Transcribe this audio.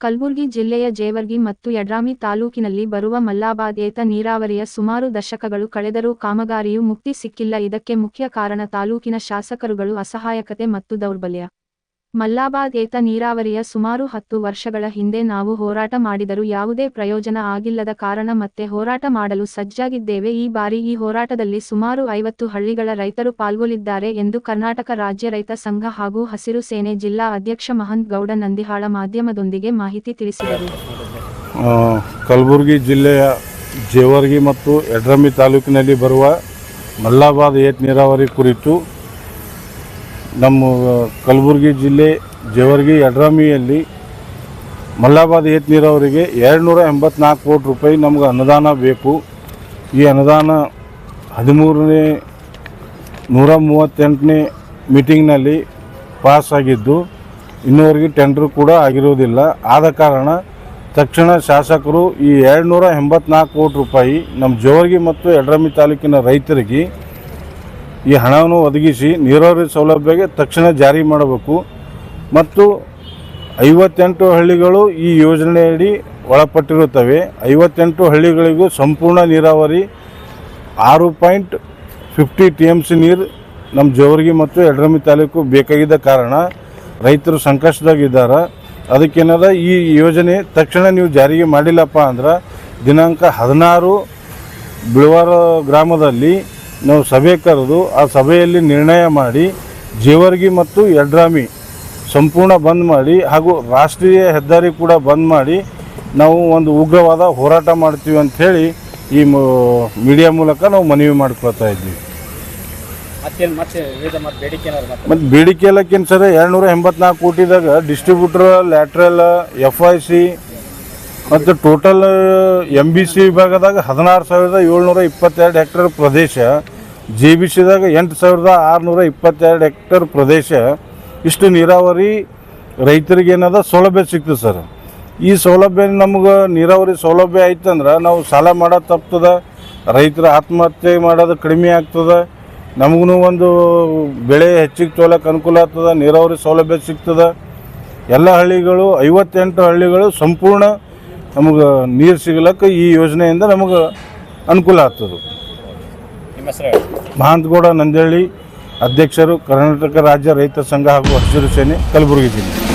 ಕಲಬುರಗಿ ಜಿಲ್ಲೆಯ ಜೇವರ್ಗಿ ಮತ್ತು ಯಡ್ರಾಮಿ ತಾಲೂಕಿನಲ್ಲಿ ಬರುವ ಮಲ್ಲಾಬಾದ್ ಏತ ನೀರಾವರಿಯ ಸುಮಾರು ದಶಕಗಳು ಕಳೆದರೂ ಕಾಮಗಾರಿಯು ಮುಕ್ತಿ ಸಿಕ್ಕಿಲ್ಲ. ಇದಕ್ಕೆ ಮುಖ್ಯ ಕಾರಣ ತಾಲೂಕಿನ ಶಾಸಕರುಗಳು ಅಸಹಾಯಕತೆ ಮತ್ತು ದೌರ್ಬಲ್ಯ. ಮಲ್ಲಾಬಾದ್ ಏತ ನೀರಾವರಿಯ ಸುಮಾರು 10 ವರ್ಷಗಳ ಹಿಂದೆ ನಾವು ಹೋರಾಟ ಮಾಡಿದರೂ ಯಾವುದೇ ಪ್ರಯೋಜನ ಆಗಿಲ್ಲದ ಕಾರಣ ಮತ್ತೆ ಹೋರಾಟ ಮಾಡಲು ಸಜ್ಜಾಗಿದ್ದೇವೆ. ಈ ಬಾರಿ ಈ ಹೋರಾಟದಲ್ಲಿ ಸುಮಾರು 50 ಹಳ್ಳಿಗಳ ರೈತರು ಪಾಲ್ಗೊಳ್ಳಿದ್ದಾರೆ ಎಂದು ಕರ್ನಾಟಕ ರಾಜ್ಯ ರೈತ ಸಂಘ ಹಾಗೂ ಹಸಿರು ಸೇನೆ ಜಿಲ್ಲಾ ಅಧ್ಯಕ್ಷ ಮಹಂತ್ ಗೌಡ ನಂದಿಹಾಳ ಮಾಧ್ಯಮದೊಂದಿಗೆ ಮಾಹಿತಿ ತಿಳಿಸಿದರು. ಕಲಬುರಗಿ ಜಿಲ್ಲೆಯ ಜೇವರ್ಗಿ ಮತ್ತು ಯಡ್ರಾಮಿ ತಾಲೂಕಿನಲ್ಲಿ ಬರುವ ಮಲ್ಲಾಬಾದ್ ಏತ ನೀರಾವರಿ ಕುರಿತು ನಮ್ಮ ಕಲಬುರಗಿ ಜಿಲ್ಲೆ ಜೇವರ್ಗಿ ಯಡ್ರಾಮಿಯಲ್ಲಿ ಮಲ್ಲಾಬಾದ್ ಏತ ನೀರಾವರಿಗೆ 284 ಕೋಟಿ ರೂಪಾಯಿ ನಮ್ಗೆ ಅನುದಾನ ಬೇಕು. ಈ ಅನುದಾನ 13ನೇ 138ನೇ ಮೀಟಿಂಗ್ನಲ್ಲಿ ಪಾಸ್ ಆಗಿದ್ದು ಇನ್ನೂವರೆಗೆ ಟೆಂಡರ್ ಕೂಡ ಆಗಿರೋದಿಲ್ಲ. ಆದ ಕಾರಣ ತಕ್ಷಣ ಶಾಸಕರು ಈ 284 ಕೋಟಿ ರೂಪಾಯಿ ನಮ್ಮ ಜೇವರ್ಗಿ ಮತ್ತು ಯಡ್ರಾಮಿ ತಾಲೂಕಿನ ರೈತರಿಗೆ ಈ ಹಣವನ್ನು ಒದಗಿಸಿ ನೀರಾವರಿ ಸೌಲಭ್ಯಕ್ಕೆ ತಕ್ಷಣ ಜಾರಿ ಮಾಡಬೇಕು. ಮತ್ತು 58 ಹಳ್ಳಿಗಳು ಈ ಯೋಜನೆಯಡಿ ಒಳಪಟ್ಟಿರುತ್ತವೆ. 58 ಹಳ್ಳಿಗಳಿಗೂ ಸಂಪೂರ್ಣ ನೀರಾವರಿ 6.50 TMC ನೀರು ನಮ್ಮ ಜೇವರ್ಗಿ ಮತ್ತು ಯಡ್ರಾಮಿ ತಾಲೂಕು ಬೇಕಾಗಿದ್ದ ಕಾರಣ ರೈತರು ಸಂಕಷ್ಟದಾಗಿದ್ದಾರೆ. ಅದಕ್ಕೇನದ ಈ ಯೋಜನೆ ತಕ್ಷಣ ನೀವು ಜಾರಿಗೆ ಮಾಡಿಲ್ಲಪ್ಪ ಅಂದ್ರೆ ದಿನಾಂಕ 16 ಬಿಳವಾರ ಗ್ರಾಮದಲ್ಲಿ ನಾವು ಸಭೆ ಕರೆದು ಆ ಸಭೆಯಲ್ಲಿ ನಿರ್ಣಯ ಮಾಡಿ ಜೇವರ್ಗಿ ಮತ್ತು ಯಡ್ರಾಮಿ ಸಂಪೂರ್ಣ ಬಂದ್ ಮಾಡಿ ಹಾಗೂ ರಾಷ್ಟ್ರೀಯ ಹೆದ್ದಾರಿ ಕೂಡ ಬಂದ್ ಮಾಡಿ ನಾವು ಒಂದು ಉಗ್ರವಾದ ಹೋರಾಟ ಮಾಡ್ತೀವಿ ಅಂಥೇಳಿ ಈ ಮೀಡಿಯಾ ಮೂಲಕ ನಾವು ಮನವಿ ಮಾಡ್ಕೊಳ್ತಾ ಇದ್ದೀವಿ. ಮತ್ತು ಬೇಡಿಕೆ ಎಲ್ಲಕ್ಕೇನು ಸರ್ 284 ಕೋಟಿದಾಗ ಡಿಸ್ಟ್ರಿಬ್ಯೂಟರ್, ಲ್ಯಾಟ್ರಲ್, FIC ಮತ್ತು ಟೋಟಲ್ MBC ವಿಭಾಗದಾಗ 16,722 ಹೆಕ್ಟೇರ್ ಪ್ರದೇಶ, JBCದಾಗ 8,622 ಹೆಕ್ಟೇರ್ ಪ್ರದೇಶ. ಇಷ್ಟು ನೀರಾವರಿ ರೈತರಿಗೆ ಏನದ ಸೌಲಭ್ಯ ಸಿಗ್ತದೆ ಸರ್. ಈ ಸೌಲಭ್ಯ ನಮ್ಗೆ ನೀರಾವರಿ ಸೌಲಭ್ಯ ಆಯ್ತಂದ್ರೆ ನಾವು ಸಾಲ ಮಾಡೋದು ತಪ್ತದೆ, ರೈತರ ಆತ್ಮಹತ್ಯೆ ಮಾಡೋದು ಕಡಿಮೆ ಆಗ್ತದೆ, ನಮಗೂ ಒಂದು ಬೆಳೆ ಹೆಚ್ಚಿಗೆ ತೊಗೊಳಕ್ಕೆ ಅನುಕೂಲ ಆಗ್ತದೆ, ನೀರಾವರಿ ಸೌಲಭ್ಯ ಸಿಗ್ತದೆ. ಎಲ್ಲ ಹಳ್ಳಿಗಳು 58 ಹಳ್ಳಿಗಳು ಸಂಪೂರ್ಣ ನಮಗೆ ನೀರು ಸಿಗಲಕ್ಕೆ ಈ ಯೋಜನೆಯಿಂದ ನಮಗೆ ಅನುಕೂಲ ಆಗ್ತದೆ. ಮಹಂತ್ ಗೌಡ ನಂದಿಹಳ್ಳಿ, ಅಧ್ಯಕ್ಷರು, ಕರ್ನಾಟಕ ರಾಜ್ಯ ರೈತ ಸಂಘ ಹಾಗೂ ಹಸಿರು ಸೇನೆ, ಕಲಬುರಗಿ ಜಿಲ್ಲೆ.